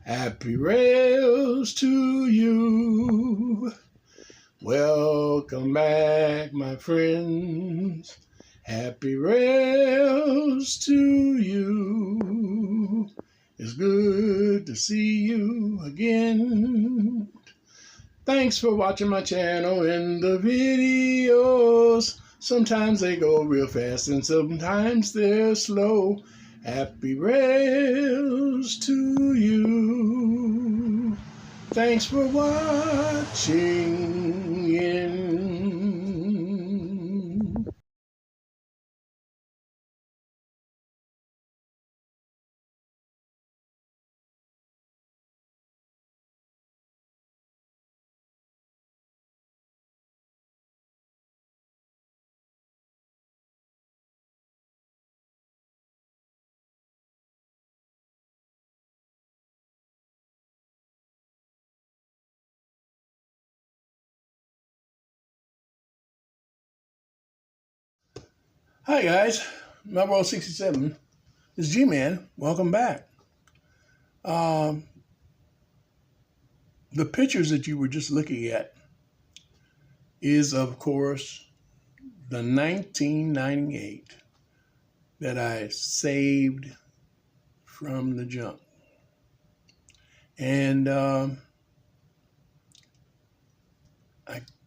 Happy rails to you. Welcome back, my friends. Happy rails to you. It's good to see you again. Thanks for watching my channel and the videos. Sometimes they go real fast and sometimes they're slow. Happy rails to you. Thanks for watching in. Hi guys, My World 67. It's G-Man. Welcome back. Um, the pictures that you were just looking at is, of course, the 1998 that I saved from the junk. And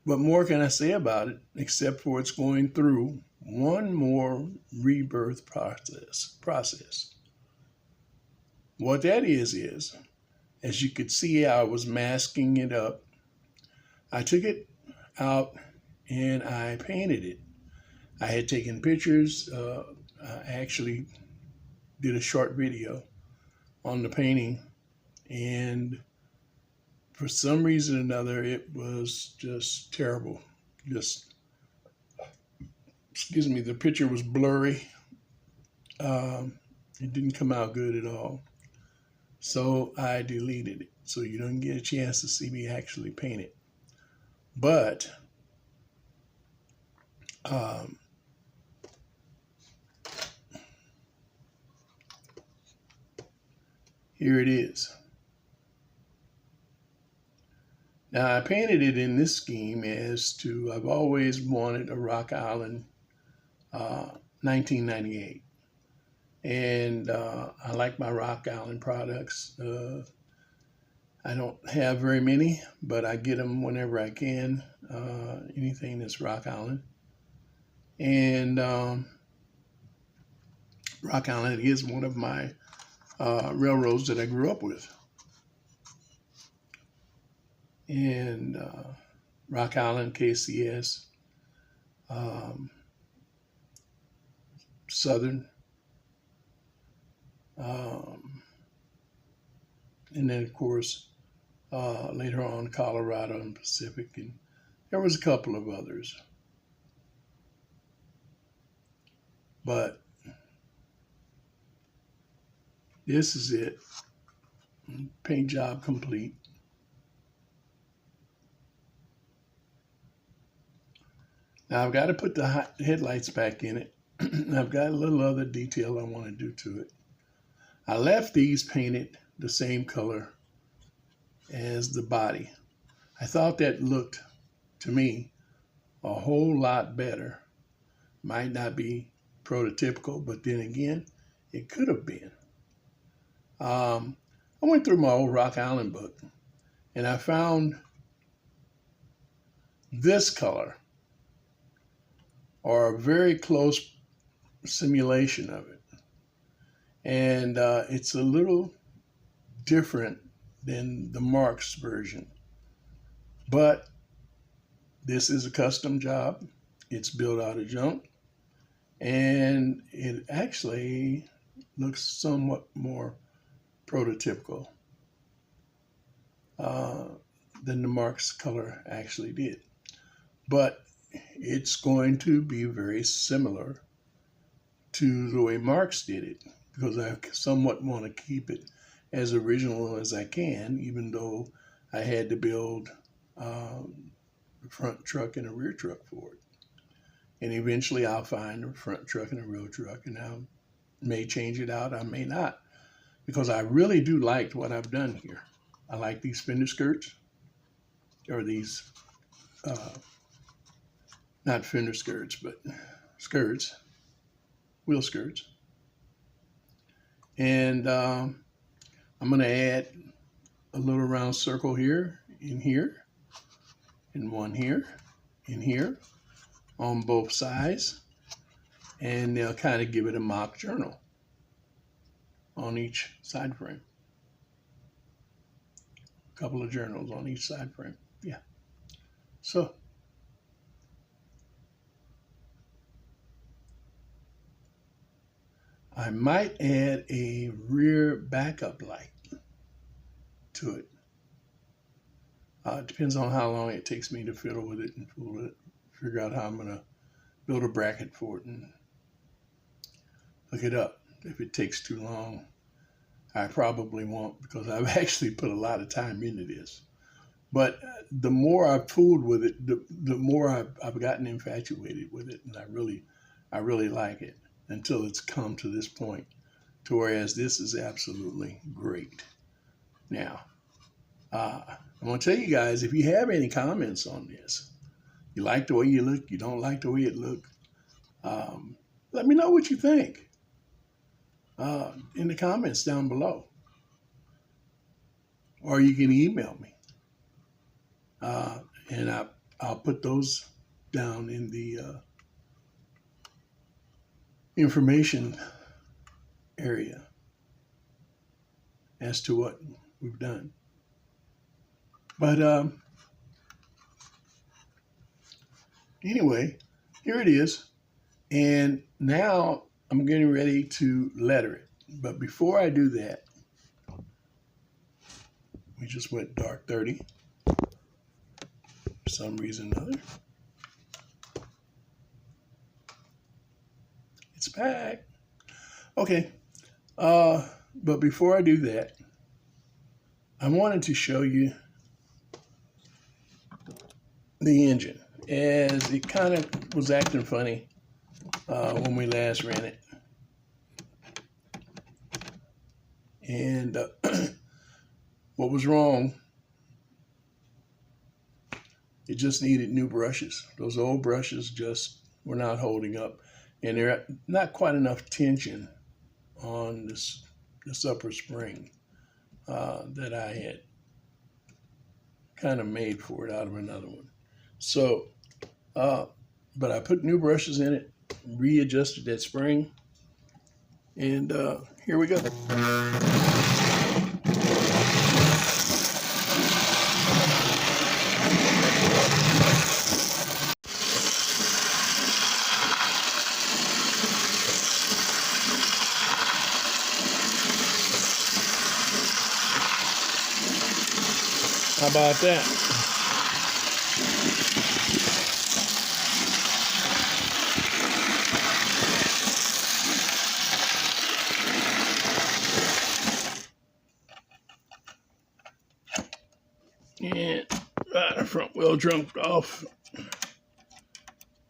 what more can I say about it except for it's going through one more rebirth process. What that is, as you could see, I was masking it up. I took it out and I painted it. I had taken pictures. I actually did a short video on the painting, and for some reason or another, it was just terrible. Excuse me, the picture was blurry. It didn't come out good at all. So I deleted it. So you don't get a chance to see me actually paint it. But here it is. Now I painted it in this scheme as to, I've always wanted a Rock Island 1998. And I like my Rock Island products. I don't have very many, but I get them whenever I can. Anything that's Rock Island. And Rock Island is one of my railroads that I grew up with. And Rock Island, KCS, Southern, and then of course later on Colorado and Pacific, and there was a couple of others. But this is it. Paint job complete. Now I've got to put the headlights back in it. I've got a little other detail I want to do to it. I left these painted the same color as the body. I thought that looked, to me, a whole lot better. Might not be prototypical, but then again, it could have been. I went through my old Rock Island book, and I found this color, or a very close simulation of it. And it's a little different than the Marx version. But this is a custom job. It's built out of junk. And it actually looks somewhat more prototypical than the Marx color actually did. But it's going to be very similar to the way Marx did it, because I somewhat want to keep it as original as I can, even though I had to build a front truck and a rear truck for it. And eventually I'll find a front truck and a rear truck, and I may change it out, I may not. because I really do like what I've done here. I like these fender skirts, or these, not fender skirts, but skirts, wheel skirts. And I'm going to add a little round circle here, and one here, and here on both sides. And they'll kind of give it a mock journal on each side frame. A couple of journals on each side frame. Yeah. So I might add a rear backup light to it. It depends on how long it takes me to fiddle with it and fool with it. Figure out how I'm going to build a bracket for it and hook it up. If it takes too long, I probably won't, because I've actually put a lot of time into this. But the more I've fooled with it, the more I've gotten infatuated with it, and I really like it until it's come to this point, to whereas this is absolutely great. Now, I'm going to tell you guys, if you have any comments on this, you like the way you look, you don't like the way it look, let me know what you think in the comments down below. Or you can email me. And I'll put those down in the information area as to what we've done. But anyway, here it is. And now I'm getting ready to letter it. But before I do that, we just went dark 30 for some reason or another. It's back. Okay. But before I do that, I wanted to show you the engine, as it kind of was acting funny when we last ran it. And what was wrong, it just needed new brushes. Those old brushes just were not holding up, and there not quite enough tension on this upper spring that I had kind of made for it out of another one. So, but I put new brushes in it, readjusted that spring, and here we go. How about that? And the front wheel jumped off.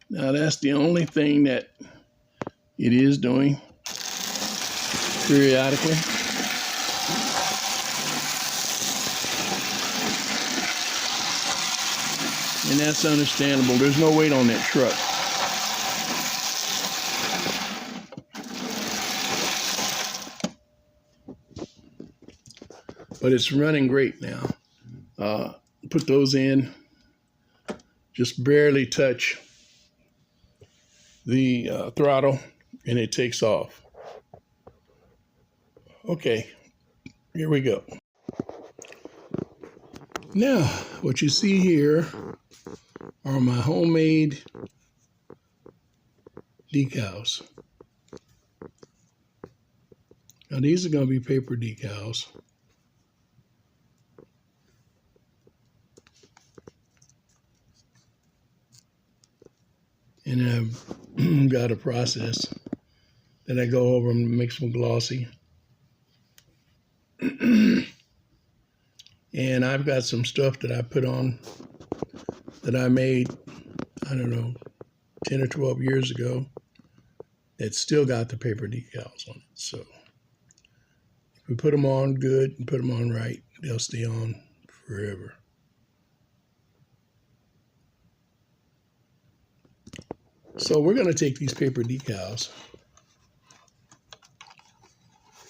Now that's the only thing that it is doing periodically. And that's understandable. There's no weight on that truck. But it's running great now. Put those in, just barely touch the throttle, and it takes off. Okay, here we go. Now, what you see here are my homemade decals. Now, these are going to be paper decals. And I've got a process that I go over and make them glossy. And I've got some stuff that I put on that I made, I don't know, 10 or 12 years ago. It's still got the paper decals on it. So if We put them on good and put them on right, they'll stay on forever. So we're going to take these paper decals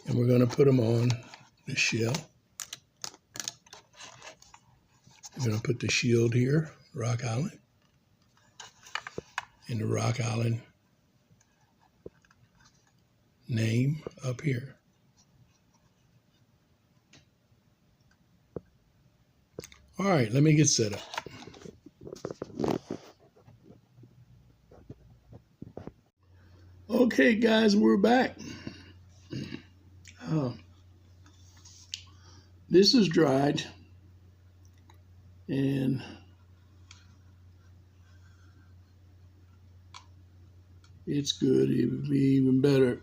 and we're going to put them on the shell. We're going to put the shield here, Rock Island, and the Rock Island name up here. All right, let me get set up. Okay, guys, we're back. This is dried, and it's good. It would be even better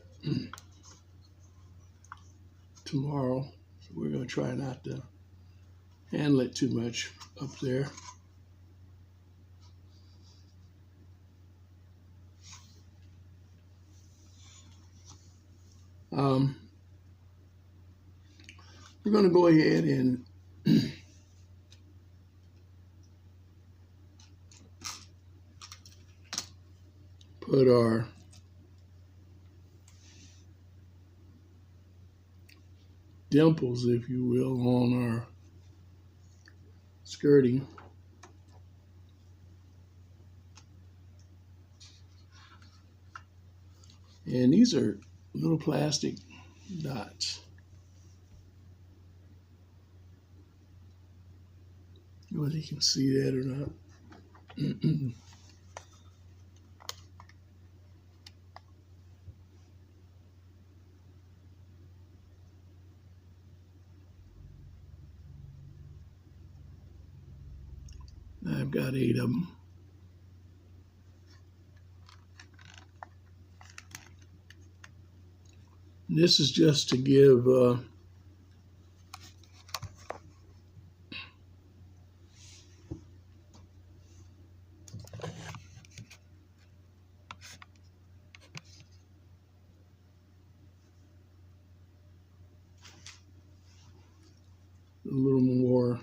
tomorrow. So we're going to try not to handle it too much up there. We're going to go ahead and put our dimples, if you will, on our skirting. And these are little plastic dots. Whether you can see that or not. I've got 8 of them. This is just to give a little more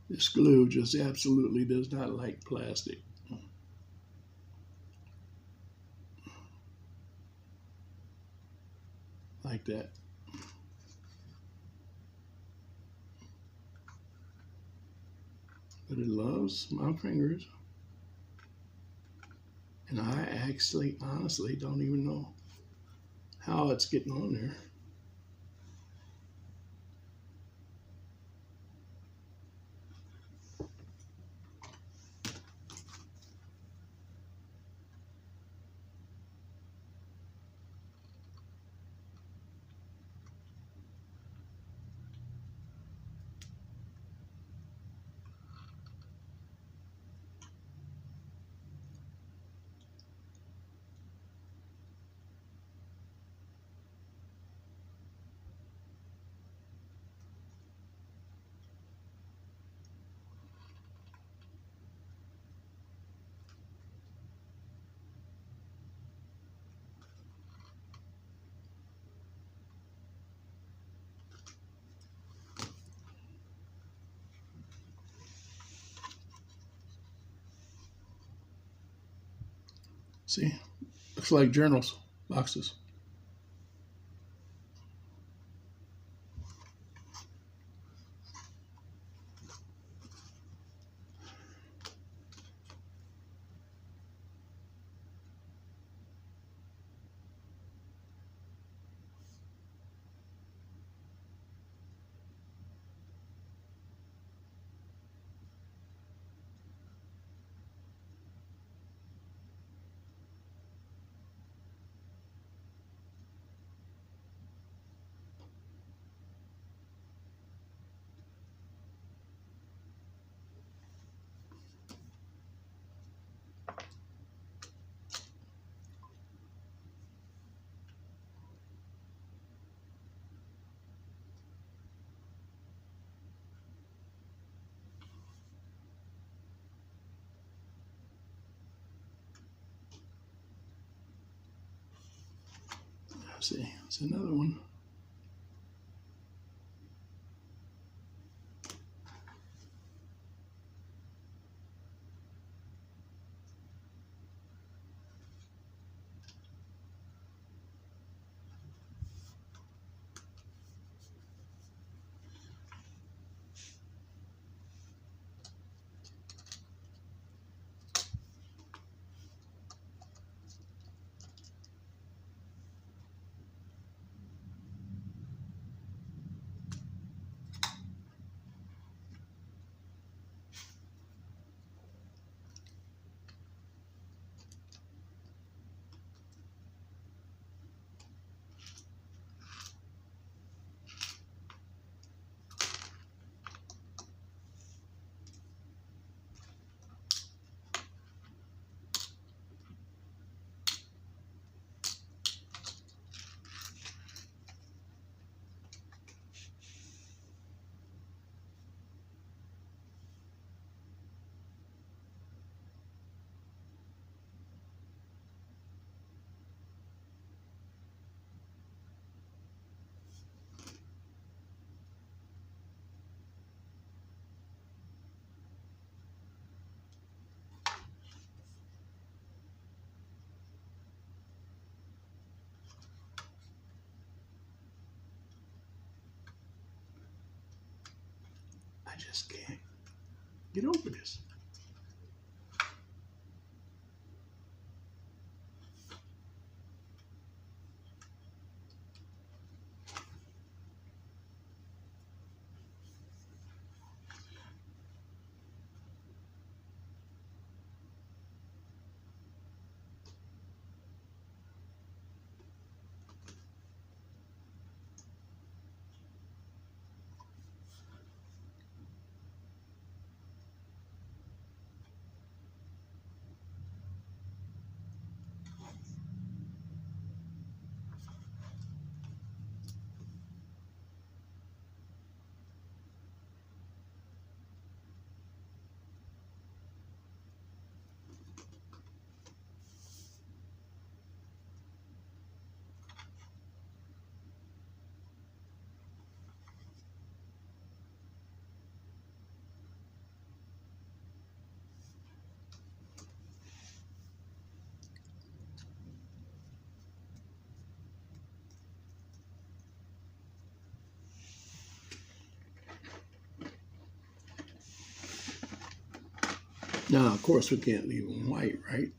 this glue just absolutely does not like plastic. like that. But it loves my fingers. And I actually, honestly, don't even know how it's getting on there. See, looks like journals, boxes. See, it's another one. I just can't get over this. Now, of course, we can't leave them white, right?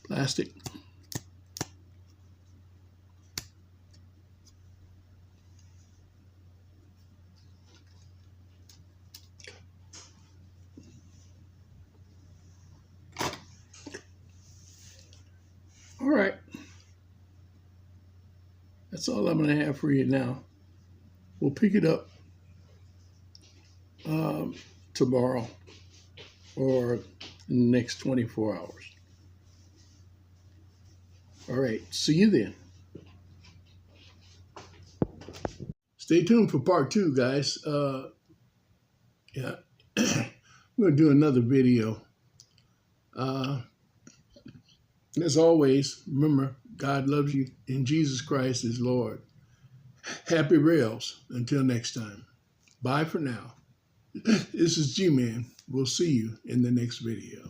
Plastic. All right. That's all I'm going to have for you now. We'll pick it up tomorrow or in the next 24 hours. All right. See you then. Stay tuned for part 2, guys. Yeah. We're going to do another video. As always, remember, God loves you and Jesus Christ is Lord. Happy rails. Until next time. Bye for now. This is G-Man. We'll see you in the next video.